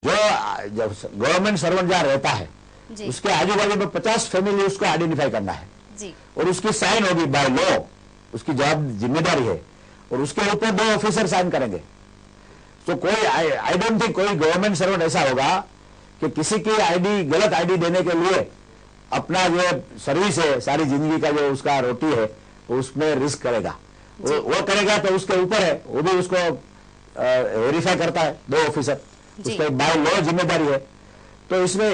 जो government servant जहाँ रहता है उसके आजू बाजू में 50 फैमिली उसको आइडेंटिफाई करना है जी। और उसकी साइन होगी बाय लॉ, उसकी जिम्मेदारी है, और उसके ऊपर 2 ऑफिसर साइन करेंगे। तो कोई आई डोंट थिंक कोई गवर्नमेंट सर्वेंट ऐसा होगा कि किसी की आईडी, गलत आईडी देने के लिए अपना जो सर्विस है, सारी जिंदगी का जो उसका रोटी है, उसमें रिस्क करेगा। वो करेगा तो उसके ऊपर है, वो भी उसको वेरीफाई करता है 2 ऑफिसर, उसका बाय लॉ जिम्मेदारी है। तो इसमें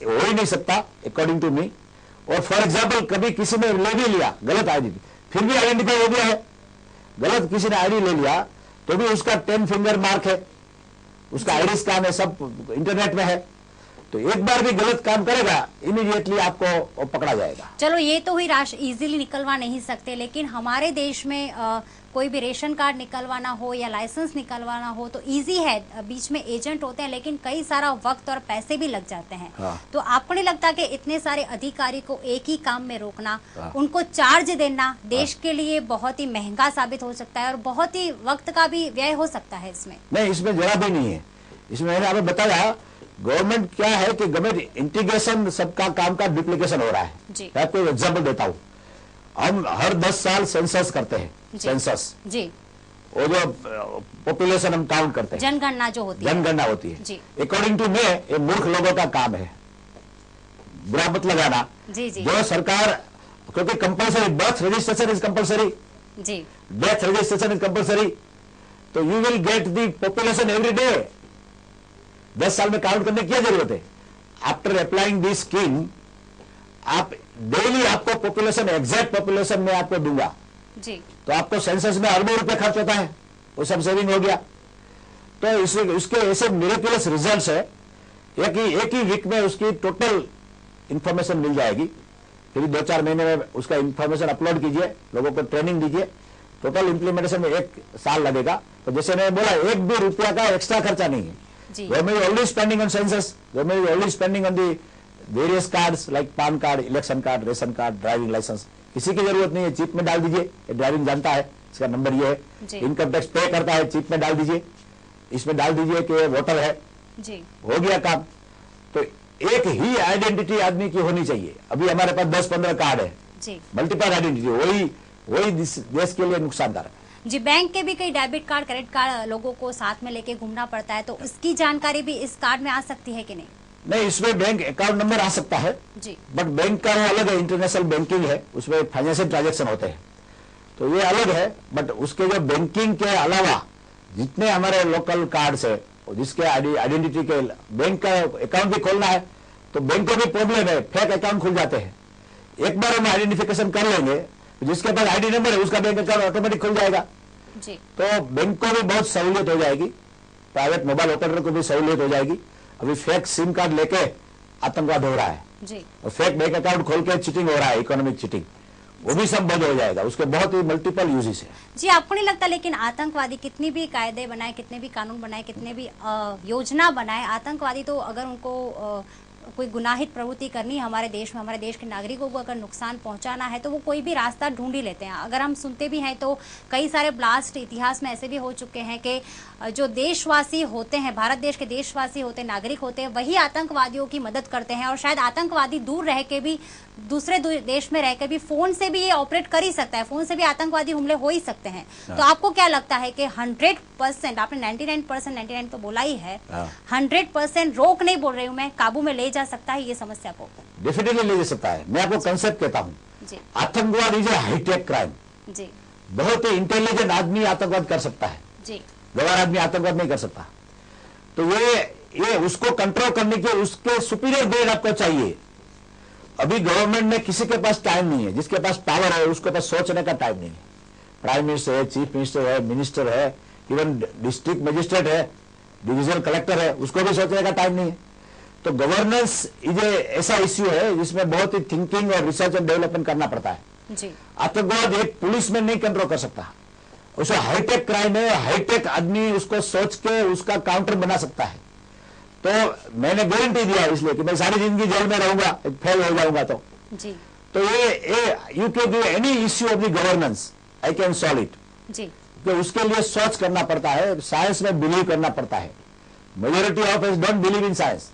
हो ही नहीं सकता अकॉर्डिंग टू मी। और फॉर एग्जाम्पल कभी किसी ने ले भी लिया गलत आईडी, फिर भी आइडेंटिफाई हो गया है, गलत किसी ने आईडी ले लिया तो भी उसका 10 फिंगर मार्क है, उसका आईडी स्कैन है, सब इंटरनेट में है। तो एक बार भी गलत काम करेगा इमीडिएटली आपको पकड़ा जाएगा। चलो ये तो हुई राशि इजीली निकलवा नहीं सकते, लेकिन हमारे देश में कोई भी रेशन कार्ड निकलवाना हो या लाइसेंस निकलवाना हो तो इजी है, बीच में एजेंट होते हैं, लेकिन कई सारा वक्त और पैसे भी लग जाते हैं। हाँ। तो आपको नहीं लगता कि इतने सारे अधिकारी को एक ही काम में रोकना, उनको चार्ज देना देश के लिए बहुत ही महंगा साबित हो सकता है और बहुत ही वक्त का भी व्यय हो सकता है इसमें? नहीं, इसमें जरा भी नहीं है। इसमें मैंने आपको बताया गवर्नमेंट क्या है कि गवर्नमेंट इंटीग्रेशन, सबका काम का डुप्लीकेशन हो रहा है। जी। मैं आपको एग्जाम्पल देता हूँ। हम हर 10 साल सेंसस करते हैं, सेंसस जी, वो जो पॉपुलेशन हम काउंट करते हैं, जनगणना जो होती है, जनगणना होती है। जी। अकॉर्डिंग टू मैं ये मूर्ख लोगों का काम है, बुरा मत लगाना। जी जी जो सरकार, क्योंकि compulsory birth registration is compulsory, जी, डेथ रजिस्ट्रेशन इज कंपल्सरी, तो you will get the population every day. 10 साल में काउंट करने की क्या जरूरत है? आफ्टर अप्लाइंग दिस स्कीम आप डेली आपको पॉपुलेशन, एग्जैक्ट पॉपुलेशन में आपको दूंगा जी। तो आपको सेंसस में अरबों रुपए खर्च होता है, वो सब सेविंग हो गया। तो इसके ऐसे मिरेकुलस रिजल्ट्स है। एक ही वीक में उसकी टोटल इंफॉर्मेशन मिल जाएगी। फिर 2-4 महीने में उसका इंफॉर्मेशन अपलोड कीजिए, लोगों को ट्रेनिंग दीजिए, टोटल इंप्लीमेंटेशन में 1 साल लगेगा। तो जैसे मैंने बोला, 1 भी रुपया का एक्स्ट्रा खर्चा नहीं है। Government is already spending on census. Government is already spending on the various cards like PAN card, election card, ration card, driving license. किसी की जरूरत नहीं है, चिप में डाल दीजिए, ड्राइविंग जानता है, इसका नंबर ये है, इनकम टैक्स पे करता है, चिप में डाल दीजिए, इसमें डाल दीजिए कि वोटर है, जी, हो गया काम। तो एक ही आइडेंटिटी आदमी की होनी चाहिए। अभी हमारे पास 10-15 कार्ड है, मल्टीपल आइडेंटिटी, वही देश के लिए नुकसानदायक है। जी। बैंक के भी कई डेबिट कार्ड, क्रेडिट कार्ड लोगों को साथ में लेके घूमना पड़ता है, तो इसकी जानकारी भी इस कार्ड में आ सकती है कि नहीं? नहीं, इसमें बैंक अकाउंट नंबर आ सकता है जी, बट बैंक का वो अलग है, इंटरनेशनल बैंकिंग है, उसमें फाइनेंशियल ट्रांजैक्शन होते हैं, तो ये अलग है। बट उसके जो बैंकिंग के अलावा जितने हमारे लोकल कार्ड्स है, जिसके आइडेंटिटी के बैंक का अकाउंट भी खोलना है, तो बैंक को भी प्रॉब्लम है, फेक अकाउंट खुल जाते हैं। एक बार हम आइडेंटिफिकेशन कर लेंगे, जिसके पास आईडी नंबर है उसका बैंक अकाउंट ऑटोमेटिक खुल जाएगा। जी। तो बैंक को भी बहुत सहूलियत हो जाएगी, प्राइवेट मोबाइल ऑपरेटर को भी सहूलियत हो जाएगी। अभी फेक सिम कार्ड लेके आतंकवाद हो रहा है जी, और फेक बैंक अकाउंट खोल के चीटिंग हो रहा है, इकोनॉमिक चीटिंग, वो भी सब बंद हो जाएगा। उसके बहुत ही मल्टीपल यूजेस है। जी, आपको नहीं लगता लेकिन आतंकवादी कितनी भी कायदे बनाए, कितने भी कानून बनाए, कितने भी योजना बनाए, आतंकवादी तो अगर उनको कोई गुनाहित प्रवृत्ति करनी है हमारे देश में, हमारे देश के नागरिकों को अगर नुकसान पहुंचाना है तो वो कोई भी रास्ता ढूंढ ही लेते हैं। अगर हम सुनते भी हैं तो कई सारे ब्लास्ट इतिहास में ऐसे भी हो चुके हैं कि जो देशवासी होते हैं, भारत देश के देशवासी होते हैं, नागरिक होते हैं, वही आतंकवादियों की मदद करते हैं। और शायद आतंकवादी दूर रह के भी, दूसरे देश में रहकर भी फोन से भी ये ऑपरेट कर ही सकता है, फोन से भी आतंकवादी हमले हो ही सकते हैं। तो आपको क्या लगता है कि 100%, आपने 99%, 99 तो बोला ही है, 100% रोक नहीं बोल रही हूँ मैं, काबू में ले जा सकता है ये समस्या को? डेफिनेटली ले जा सकता है। मैं आपको कंसेप्ट कहता हूँ, आतंकवाद इज ए हाईटेक क्राइम। जी, बहुत ही इंटेलिजेंट आदमी आतंकवाद कर सकता है, जी, गवार आदमी आतंकवाद नहीं कर सकता। तो ये उसको कंट्रोल करने के उसके सुपीरियर ब्रेन आपको चाहिए। अभी गवर्नमेंट में किसी के पास टाइम नहीं है, जिसके पास पावर है उसके पास सोचने का टाइम नहीं है। प्राइम मिनिस्टर है, चीफ मिनिस्टर है, मिनिस्टर है, इवन डिस्ट्रिक्ट मजिस्ट्रेट है, डिविजनल कलेक्टर है, उसको भी सोचने का टाइम नहीं है। तो गवर्नेंस ये ऐसा इश्यू है जिसमें बहुत ही थिंकिंग और रिसर्च एंड डेवलपमेंट करना पड़ता है। जी, आतंकवाद एक पुलिस में नहीं कंट्रोल कर सकता, उसे हाईटेक क्राइम है, हाईटेक आदमी उसको सोच के उसका काउंटर बना सकता है। तो मैंने गारंटी दिया इसलिए कि मैं सारी जिंदगी जेल में रहूंगा, फेल हो जाऊंगा। जी, तो ये you can give any issue of the governance, I can solve it. जी, तो उसके लिए सोच करना पड़ता है, साइंस में बिलीव करना पड़ता है। Majority of us don't believe in science.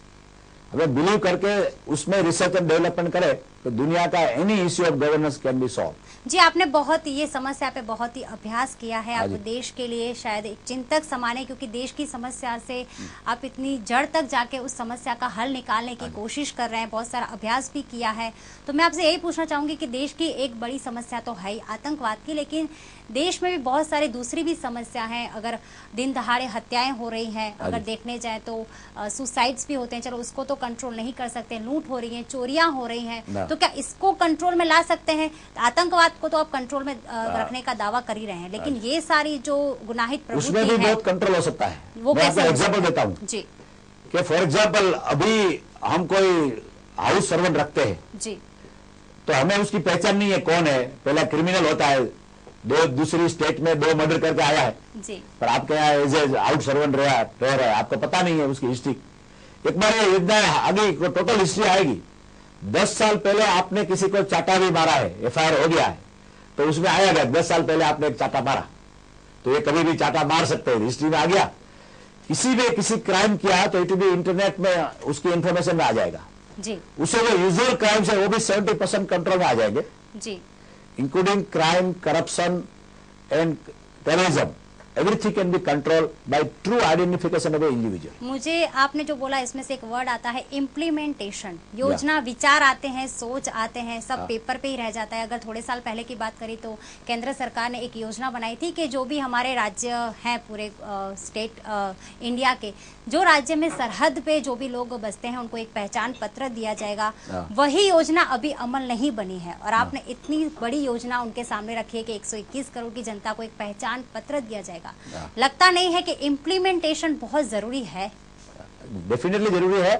हमें बिलीव करके उसमें रिसर्च एंड डेवलपमेंट करे तो दुनिया का any issue of governance can be solve. जी, आपने बहुत ये समस्या पे बहुत ही अभ्यास किया है। आप जी। देश के लिए शायद एक चिंतक समान है, क्योंकि देश की समस्या से आप इतनी जड़ तक जाके उस समस्या का हल निकालने की कोशिश कर रहे हैं, बहुत सारा अभ्यास भी किया है। तो मैं आपसे यही पूछना चाहूंगी कि देश की एक बड़ी समस्या तो है ही आतंकवाद की, लेकिन देश में भी बहुत सारी दूसरी भी समस्या हैं। अगर दिन दहाड़े हत्याएं हो रही हैं, अगर देखने जाए तो सुसाइड्स भी होते हैं, चलो उसको तो कंट्रोल नहीं कर सकते, लूट हो रही है, चोरियां हो रही हैं, तो क्या इसको कंट्रोल में ला सकते हैं? आतंकवाद को तो आप कंट्रोल में रखने का दावा कर ही रहे हैं, लेकिन ये सारी जो गुनाहित प्रवृत्ति उसमें भी है बहुत कंट्रोल हो सकता है। वो मैं आपको कैसे? एग्जाम्पल देता हूँ जी कि फॉर एग्जाम्पल अभी हम कोई हाउस सर्वेंट रखते हैं जी तो हमें उसकी पहचान नहीं है कौन है। पहला क्रिमिनल होता है, दूसरी स्टेट में 2 मर्डर करके आया है, जी पर आपके यहाँ एज ए आउट सर्वेंट रह रहा है, आपको पता नहीं है उसकी हिस्ट्री। एक बार ये इतना आगे टोटल हिस्ट्री आएगी। 10 साल पहले आपने किसी को चाटा भी मारा है, एफआईआर हो गया है, तो उसमें आया गया 10 साल पहले आपने एक चाटा मारा, तो ये कभी भी चाटा मार सकते हैं, हिस्ट्री में आ गया। किसी ने किसी क्राइम किया तो इट भी इंटरनेट में उसकी इंफॉर्मेशन में आ जाएगा। जी उससे जो यूजुअल क्राइम्स है वो भी 70% कंट्रोल में आ जाएंगे, जी including crime, corruption, and terrorism. Everything can be controlled by true identification of an individual. मुझे आपने जो बोला इसमें से एक वर्ड आता है इम्प्लीमेंटेशन। योजना, विचार आते हैं, सोच आते हैं, सब पेपर पे ही रह जाता है। अगर थोड़े साल पहले की बात करें तो केंद्र सरकार ने एक योजना बनाई थी कि जो भी हमारे राज्य हैं पूरे स्टेट इंडिया के, जो राज्य में सरहद पे जो भी लोग बसते हैं उनको एक पहचान पत्र दिया जाएगा। वही योजना अभी अमल नहीं बनी है और आपने इतनी बड़ी योजना उनके सामने रखी है कि 121 करोड़ की जनता को एक पहचान पत्र दिया जाएगा। लगता नहीं है कि इम्प्लीमेंटेशन बहुत जरूरी है? डेफिनेटली जरूरी है।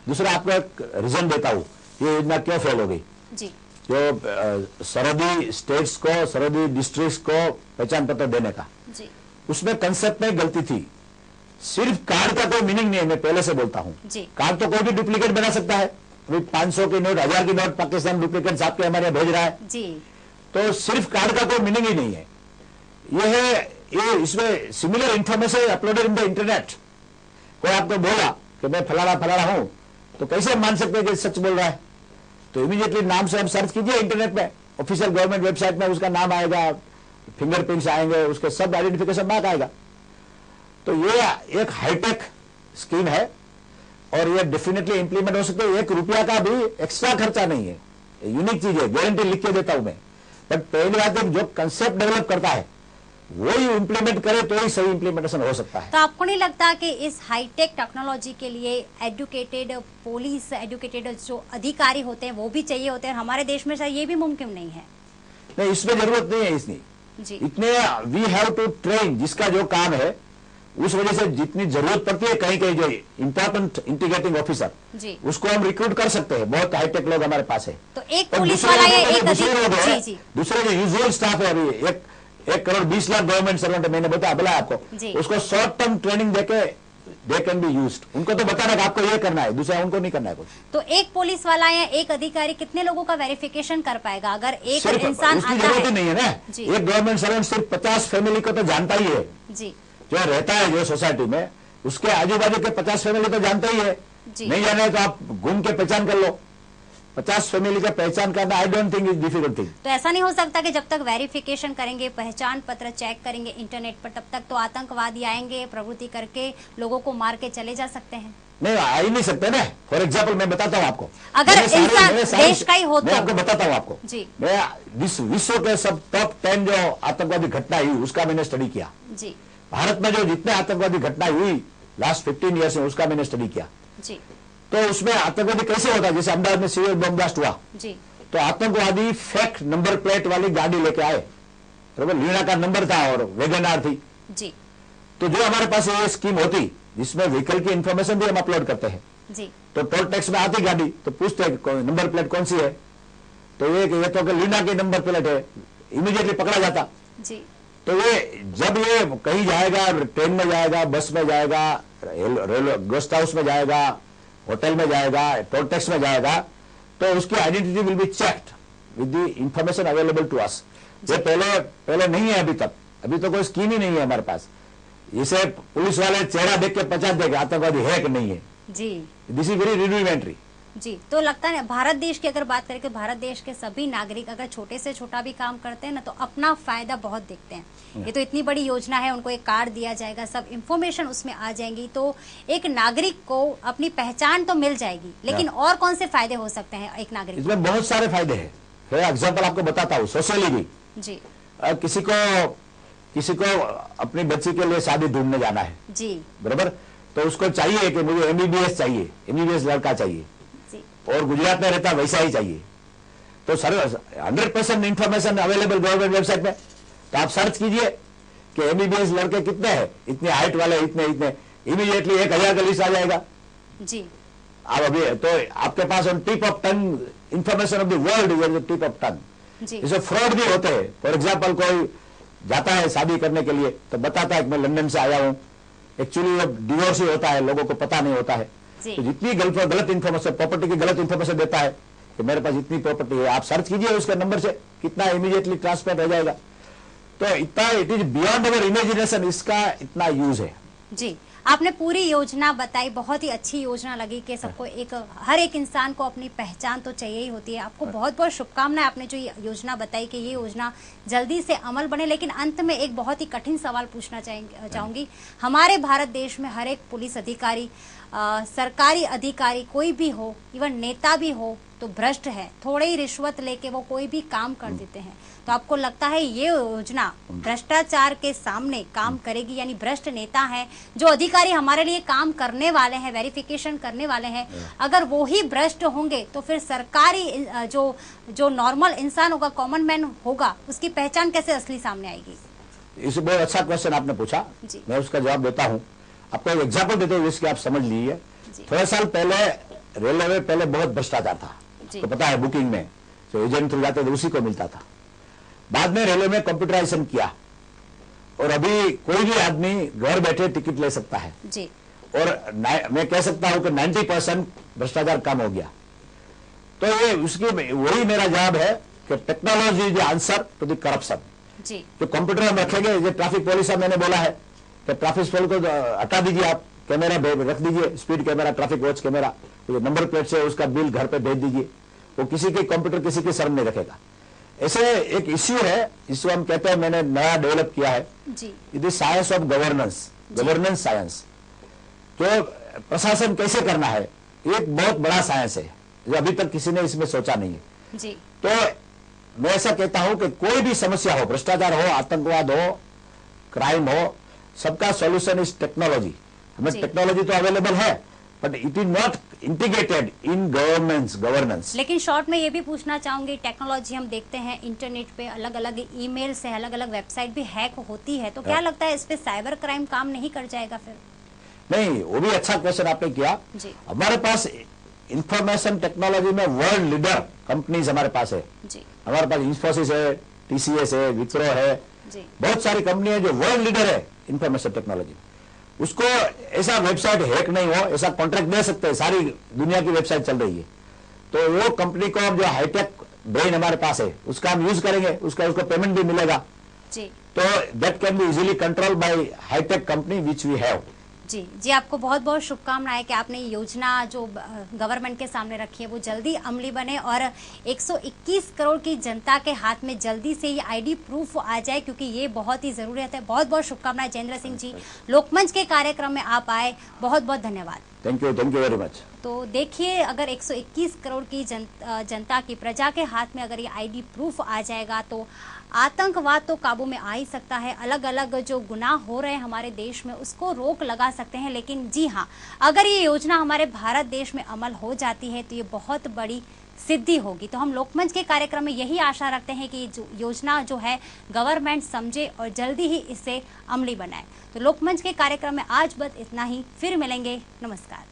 दूसरा आपको एक रीजन देता हूँ ये योजना क्यों फेल हो गई। जी जो सरहदी स्टेट्स को, सरहदी डिस्ट्रिक्ट्स को पहचान पत्र देने का, जी उसमें कंसेप्ट में गलती थी। सिर्फ कार्ड का कोई मीनिंग नहीं है, मैं पहले से बोलता हूँ। जी कार्ड तो कोई भी डुप्लीकेट बना सकता है। अभी 500 की नोट, 1000 की नोट पाकिस्तान डुप्लीकेट आपके हमारे यहाँ भेज रहा है, जी तो सिर्फ कार्ड का कोई मीनिंग ही नहीं है। ये इसमें similar information uploaded in the internet. कोई आपको बोला कि मैं फलाना फलाना हूं, तो कैसे मान सकते हैं कि सच बोल रहा है? तो इमीडिएटली नाम से हम सर्च कीजिए इंटरनेट में, ऑफिशियल गवर्नमेंट वेबसाइट में उसका नाम आएगा, फिंगरप्रिंट्स आएंगे, उसके सब आइडेंटिफिकेशन मार्क आएगा। तो ये एक हाईटेक स्कीम है और ये डेफिनेटली इंप्लीमेंट हो सकते हैं। 1 रुपया का भी एक्स्ट्रा खर्चा नहीं है, यूनिक चीज है, गारंटी लिख के देता हूं मैं। बट पहली बात है जो कंसेप्ट डेवलप करता है वही इंप्लीमेंट करे तो ही सही इंप्लीमेंटेशन हो सकता है। तो आपको नहीं लगता कि इस हाईटेक टेक्नोलॉजी के लिए एजुकेटेड पुलिस, एजुकेटेड जो अधिकारी होते हैं वो भी चाहिए होते हैं? हमारे देश में शायद ये भी मुमकिन नहीं है। नहीं, इसमें जरूरत नहीं है। इसमें जी इतने वी हैव टू ट्रेन, जिसका जो काम है उस वजह से जितनी जरूरत पड़ती है, कहीं कहीं जो इंपॉर्टेंट इंटीग्रेटिंग ऑफिसर, जी उसको हम रिक्रूट कर सकते हैं। बहुत हाईटेक लोग हमारे पास है। तो एक और पुलिस दूसरे वाला या लोगों एक को दूसरे लोग अधिकारी, हैं, जी जी दूसरे जो यूजुअल स्टाफ है, अभी 1 करोड़ 20 लाख गवर्नमेंट सर्वेंट मैंने बोला आपको, जी। उसको शॉर्ट टर्म ट्रेनिंग देके दे कैन बी यूज्ड। उनको तो बताना कि आपको ये करना है, दूसरा उनको नहीं करना है कुछ। तो एक पुलिस वाला या एक अधिकारी कितने लोगों का वेरिफिकेशन कर पाएगा? अगर एक सिर्फ इंसान उसकी आता जरूरत ही है, नहीं है ना। जी। एक गवर्नमेंट सर्वेंट सिर्फ 50 फैमिली को तो जानता ही है, जी जो रहता है जो सोसाइटी में, उसके आजू बाजू के 50 फैमिली तो जानता ही है। जी। नहीं जाने तो आप घूम के पहचान कर लो। 50 फैमिली का पहचान करना I don't think is difficult thing. तो ऐसा नहीं हो सकता कि जब तक वेरिफिकेशन करेंगे, पहचान पत्र चेक करेंगे इंटरनेट पर, तब तक तो आतंकवादी आएंगे, प्रवृत्ति करके लोगों को मार के चले जा सकते हैं? नहीं, आ ही नहीं सकते ना। फॉर एग्जाम्पल मैं बताता हूँ आपको, अगर मैंने सारे- इंसान मैंने सारे- देश का ही हो मैं तो। आपको बताता हूँ आपको। जी मैं विश्व के सब टॉप 10 जो आतंकवादी घटना हुई उसका मैंने स्टडी किया। जी भारत में जो जितने आतंकवादी घटना हुई लास्ट 15 ईयर्स में, उसका मैंने स्टडी किया। जी तो उसमें आतंकवादी कैसे होता है? जैसे अहमदाबाद में सीरियल बम ब्लास्ट हुआ, जी तो आतंकवादी फेक नंबर प्लेट वाली गाड़ी लेके आए, बराबर, लीना का नंबर था और वेगनआर थी। जी तो जो हमारे पास ये स्कीम होती जिसमें व्हीकल की इंफॉर्मेशन भी हम अपलोड करते हैं, जी तो टोल टैक्स में आती गाड़ी तो पूछते हैं कि नंबर प्लेट कौन सी है, तो ये तो कि लीना की नंबर प्लेट है, इमीडिएटली पकड़ा जाता। जी तो ये जब ये कहीं जाएगा, ट्रेन में जाएगा, बस में जाएगा, रेलवे गेस्ट हाउस में जाएगा, होटल में जाएगा, टोल टैक्स में जाएगा, तो उसकी identity will be checked with the information available to us. ये पहले नहीं है अभी तक, अभी तो कोई स्कीम ही नहीं है हमारे पास। इसे पुलिस वाले चेहरा देख के पहचान देंगे आतंकवादी है कि नहीं है। जी, दिस इज वेरी रुडिमेंट्री। जी, तो लगता है भारत देश की अगर बात करें कि भारत देश के सभी नागरिक अगर छोटे से छोटा भी काम करते हैं ना तो अपना फायदा बहुत देखते हैं। ये तो इतनी बड़ी योजना है, उनको एक कार्ड दिया जाएगा, सब इंफॉर्मेशन उसमें आ जाएंगी, तो एक नागरिक को अपनी पहचान तो मिल जाएगी, लेकिन और कौन से फायदे हो सकते हैं एक नागरिक? इसमें बहुत सारे फायदे हैं। एग्जाम्पल आपको बताता हूँ, सोशली भी जी, किसी को अपनी बच्ची के लिए शादी ढूंढने जाना है जी, बराबर, तो उसको चाहिए कि मुझे एमबीबीएस चाहिए, एमबीबीएस लड़का चाहिए जी, और गुजरात में रहता वैसा ही चाहिए। तो sir 100% information available government website पे, तो आप सर्च कीजिए कि एमबीबीएस लड़के कितने हैं, इतने हाइट वाले, इतने इतने, इमीडिएटली 1000 का लिस्ट आ जाएगा। जी, आप अभी तो आपके पास on tip of tongue information of the world is tip of tongue. जी, इसे फ्रॉड भी होते हैं। फॉर एग्जाम्पल कोई जाता है शादी करने के लिए तो बताता है कि मैं लंदन से आया हूँ, एक्चुअली वो डिवोर्स ही होता है, लोगों को पता नहीं होता है। जी, तो जितनी गलत इन्फॉर्मेशन, प्रॉपर्टी की गलत इन्फॉर्मेशन देता है कि मेरे पास इतनी प्रॉपर्टी है, आप सर्च कीजिए उसके नंबर से, कितना इमीडिएटली ट्रांसफर हो जाएगा। तो इतना it is beyond our imagination, इसका इतना यूज है। जी, आपने पूरी योजना बताई, बहुत ही अच्छी योजना लगी कि सबको एक, हर एक इंसान को अपनी पहचान तो चाहिए ही होती है। आपको बहुत बहुत शुभकामनाएं, आपने जो ये योजना बताई कि ये योजना जल्दी से अमल बने। लेकिन अंत में एक बहुत ही कठिन सवाल पूछना चाहूंगी, हमारे भारत देश में हर एक पुलिस अधिकारी, सरकारी अधिकारी कोई भी हो, इवन नेता भी हो, तो भ्रष्ट है, थोड़े ही रिश्वत लेके वो कोई भी काम कर देते हैं। तो आपको लगता है ये योजना भ्रष्टाचार के सामने काम करेगी? यानी भ्रष्ट नेता है, जो अधिकारी हमारे लिए काम करने वाले हैं, वेरिफिकेशन करने वाले हैं, अगर वो ही भ्रष्ट होंगे तो फिर सरकारी जो नॉर्मल इंसान होगा, कॉमन मैन होगा, उसकी पहचान कैसे असली सामने आएगी? इसे बहुत अच्छा क्वेश्चन आपने पूछा, मैं उसका जवाब देता हूँ। आपको एक एग्जाम्पल देते हुए इसके आप समझ लीजिए। थोड़े साल पहले रेलवे में पहले बहुत भ्रष्टाचार था, तो पता है बुकिंग में जो एजेंट थ्रू जाते थे उसी को मिलता था। बाद में रेलवे में कंप्यूटराइजेशन किया और अभी कोई भी आदमी घर बैठे टिकट ले सकता है जी। और मैं कह सकता हूं कि 90% भ्रष्टाचार कम हो गया। तो ये उसकी वही मेरा जवाब है कि technology is the answer to the corruption. जी, जो कंप्यूटर हम रखेंगे, ये ट्रैफिक पुलिस मैंने बोला है कि ट्रैफिक पुलिस को हटा दीजिए, आप कैमरा रख दीजिए, speed camera, traffic watch camera, जो नंबर प्लेट से उसका बिल घर पे भेज दीजिए, वो किसी के कंप्यूटर किसी के शर्म नहीं रखेगा। ऐसे एक इश्यू है, इसको हम कहते हैं, मैंने नया डेवलप किया है, it is science of governance, governance science. तो प्रशासन कैसे करना है, एक बहुत बड़ा साइंस है जो अभी तक किसी ने इसमें सोचा नहीं है जी। तो मैं ऐसा कहता हूं कि कोई भी समस्या हो, भ्रष्टाचार हो, आतंकवाद हो, क्राइम हो, सबका सॉल्यूशन इज टेक्नोलॉजी। हमें टेक्नोलॉजी तो अवेलेबल है, but it is not integrated in governance. लेकिन शॉर्ट में ये भी पूछना चाहूंगी, टेक्नोलॉजी हम देखते हैं इंटरनेट पे अलग अलग ईमेल से अलग अलग वेबसाइट भी हैक होती है, तो क्या लगता है इस पे साइबर क्राइम काम नहीं कर जाएगा फिर? नहीं, वो भी अच्छा क्वेश्चन आपने किया। हमारे पास इंफॉर्मेशन टेक्नोलॉजी में वर्ल्ड लीडर कंपनीज हमारे पास है जी। हमारे पास इंफोसिस है, टीसीएस है, विप्रो है जी। बहुत सारी कंपनी है जो वर्ल्ड लीडर है इंफॉर्मेशन टेक्नोलॉजी। उसको ऐसा वेबसाइट हैक नहीं हो, ऐसा कॉन्ट्रैक्ट दे सकते हैं, सारी दुनिया की वेबसाइट चल रही है, तो वो कंपनी को जो हाईटेक ब्रेन हमारे पास है उसका हम यूज करेंगे, उसको पेमेंट भी मिलेगा जी। तो that can be easily control by high tech company which we have. जी जी, आपको बहुत बहुत शुभकामनाएं कि आपने ये योजना जो गवर्नमेंट के सामने रखी है वो जल्दी अमली बने और 121 करोड़ की जनता के हाथ में जल्दी से ये आईडी प्रूफ आ जाए, क्योंकि ये बहुत ही जरूरत है। बहुत बहुत शुभकामनाएं जेंद्र सिंह जी, लोकमंच के कार्यक्रम में आप आए, बहुत बहुत धन्यवाद। Thank you very much. तो देखिए, अगर 121 करोड़ की जनता की, प्रजा के हाथ में अगर ये आईडी प्रूफ आ जाएगा तो आतंकवाद तो काबू में आ ही सकता है। अलग अलग जो गुनाह हो रहे हैं हमारे देश में उसको रोक लगा सकते हैं। लेकिन जी हाँ, अगर ये योजना हमारे भारत देश में अमल हो जाती है तो ये बहुत बड़ी सिद्धि होगी। तो हम लोकमंच के कार्यक्रम में यही आशा रखते हैं कि जो योजना जो है गवर्नमेंट समझे और जल्दी ही इसे अमली बनाए। तो लोकमंच के कार्यक्रम में आज बस इतना ही, फिर मिलेंगे, नमस्कार।